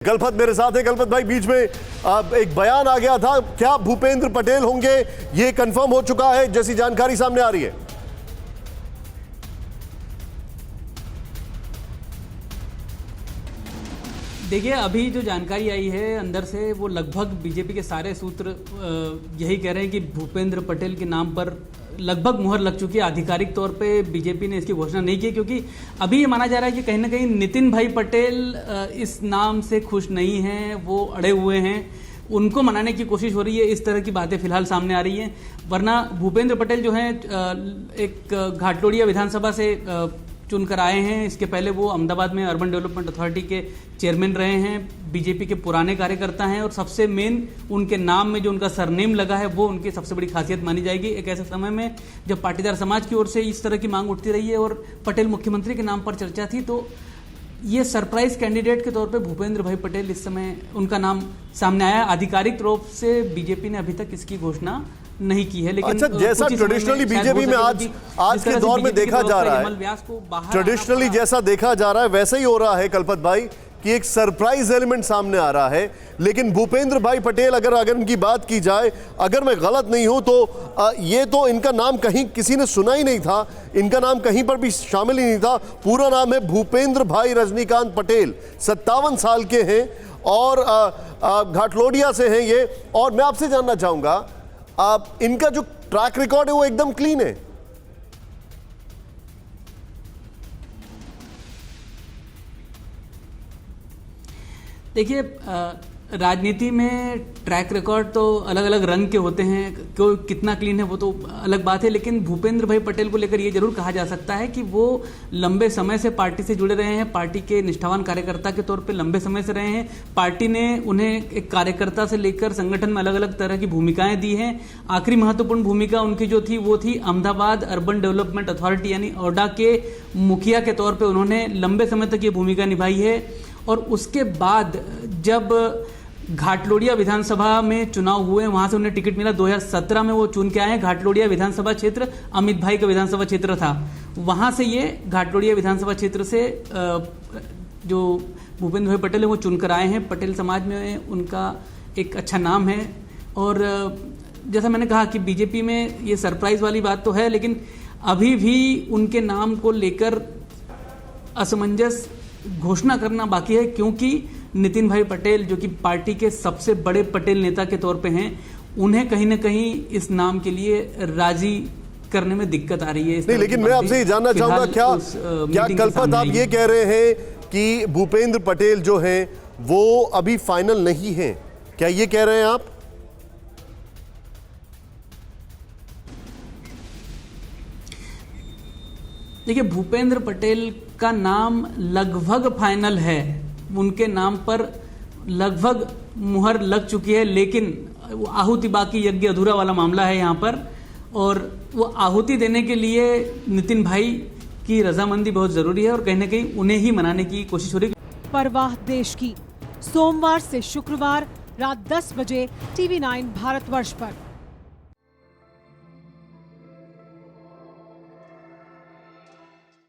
गलफत मेरे साथ है। गलफत भाई, बीच में एक बयान आ गया था, क्या भूपेंद्र पटेल होंगे? ये कंफर्म हो चुका है जैसी जानकारी सामने आ रही है? देखिए, अभी जो जानकारी आई है अंदर से, वो लगभग बीजेपी के सारे सूत्र यही कह रहे हैं कि भूपेंद्र पटेल के नाम पर लगभग मुहर लग चुकी है। आधिकारिक तौर पे बीजेपी ने इसकी घोषणा नहीं की, क्योंकि अभी ये माना जा रहा है कि कहीं ना कहीं नितिन भाई पटेल इस नाम से खुश नहीं हैं, वो अड़े हुए हैं, उनको मनाने की कोशिश हो रही है। इस तरह की बातें फिलहाल सामने आ रही हैं। वरना भूपेंद्र पटेल जो हैं एक घाटलोड़िया विधानसभा से चुनकर आए हैं। इसके पहले वो अहमदाबाद में अर्बन डेवलपमेंट अथॉरिटी के चेयरमैन रहे हैं, बीजेपी के पुराने कार्यकर्ता हैं, और सबसे मेन उनके नाम में जो उनका सरनेम लगा है वो उनकी सबसे बड़ी खासियत मानी जाएगी। एक ऐसे समय में जब पाटीदार समाज की ओर से इस तरह की मांग उठती रही है और पटेल मुख्यमंत्री के नाम पर चर्चा थी, तो ये सरप्राइज कैंडिडेट के तौर पे भूपेंद्र भाई पटेल इस समय उनका नाम सामने आया। आधिकारिक रूप से बीजेपी ने अभी तक इसकी घोषणा नहीं की है, लेकिन अच्छा, जैसा ट्रेडिशनली बीजेपी में आज के दौर में देखा जा रहा है, ट्रेडिशनली जैसा देखा जा रहा है वैसा ही हो रहा है कल्पत भाई, कि एक सरप्राइज एलिमेंट सामने आ रहा है। लेकिन भूपेंद्र भाई पटेल, अगर इनकी बात की जाए, अगर मैं गलत नहीं हूं तो ये तो इनका नाम कहीं किसी ने सुना ही नहीं था, इनका नाम कहीं पर भी शामिल ही नहीं था। पूरा नाम है भूपेंद्र भाई रजनीकांत पटेल, 57 साल के हैं और घाटलोड़िया से हैं ये। और मैं आपसे जानना चाहूंगा, इनका जो ट्रैक रिकॉर्ड है वो एकदम क्लीन है। देखिए, राजनीति में ट्रैक रिकॉर्ड तो अलग अलग रंग के होते हैं, क्यों कितना क्लीन है वो तो अलग बात है। लेकिन भूपेंद्र भाई पटेल को लेकर ये जरूर कहा जा सकता है कि वो लंबे समय से पार्टी से जुड़े रहे हैं, पार्टी के निष्ठावान कार्यकर्ता के तौर पे लंबे समय से रहे हैं। पार्टी ने उन्हें एक कार्यकर्ता से लेकर संगठन में अलग अलग तरह की भूमिकाएं दी हैं। आखिरी महत्वपूर्ण भूमिका उनकी जो थी वो थी अहमदाबाद अर्बन डेवलपमेंट अथॉरिटी यानी ओडा के मुखिया के तौर पर उन्होंने लंबे समय तक ये भूमिका निभाई है। और उसके बाद जब घाटलोड़िया विधानसभा में चुनाव हुए, वहां से उन्हें टिकट मिला, 2017 में वो चुन के आए हैं। घाटलोड़िया विधानसभा क्षेत्र अमित भाई का विधानसभा क्षेत्र था, वहां से ये घाटलोड़िया विधानसभा क्षेत्र से जो भूपेंद्र भाई पटेल है वो चुनकर आए हैं। पटेल समाज में उनका एक अच्छा नाम है। और जैसा मैंने कहा कि बीजेपी में ये सरप्राइज वाली बात तो है, लेकिन अभी भी उनके नाम को लेकर असमंजस घोषणा करना बाकी है, क्योंकि नितिन भाई पटेल जो कि पार्टी के सबसे बड़े पटेल नेता के तौर पे हैं, उन्हें कहीं ना कहीं इस नाम के लिए राजी करने में दिक्कत आ रही है। नहीं, लेकिन मैं आपसे ये जानना चाहूंगा, क्या कल्पत आप ये कह रहे हैं कि भूपेंद्र पटेल जो हैं वो अभी फाइनल नहीं है, क्या ये कह रहे हैं आप? देखिए, भूपेंद्र पटेल का नाम लगभग फाइनल है, उनके नाम पर लगभग मुहर लग चुकी है, लेकिन आहुति बाकी यज्ञ अधूरा वाला मामला है यहाँ पर। और वो आहुति देने के लिए नितिन भाई की रजामंदी बहुत जरूरी है और कहीं ना कहीं उन्हें ही मनाने की कोशिश हो रही है। परवाह देश की, सोमवार से शुक्रवार रात 10 बजे TV9 भारतवर्ष पर।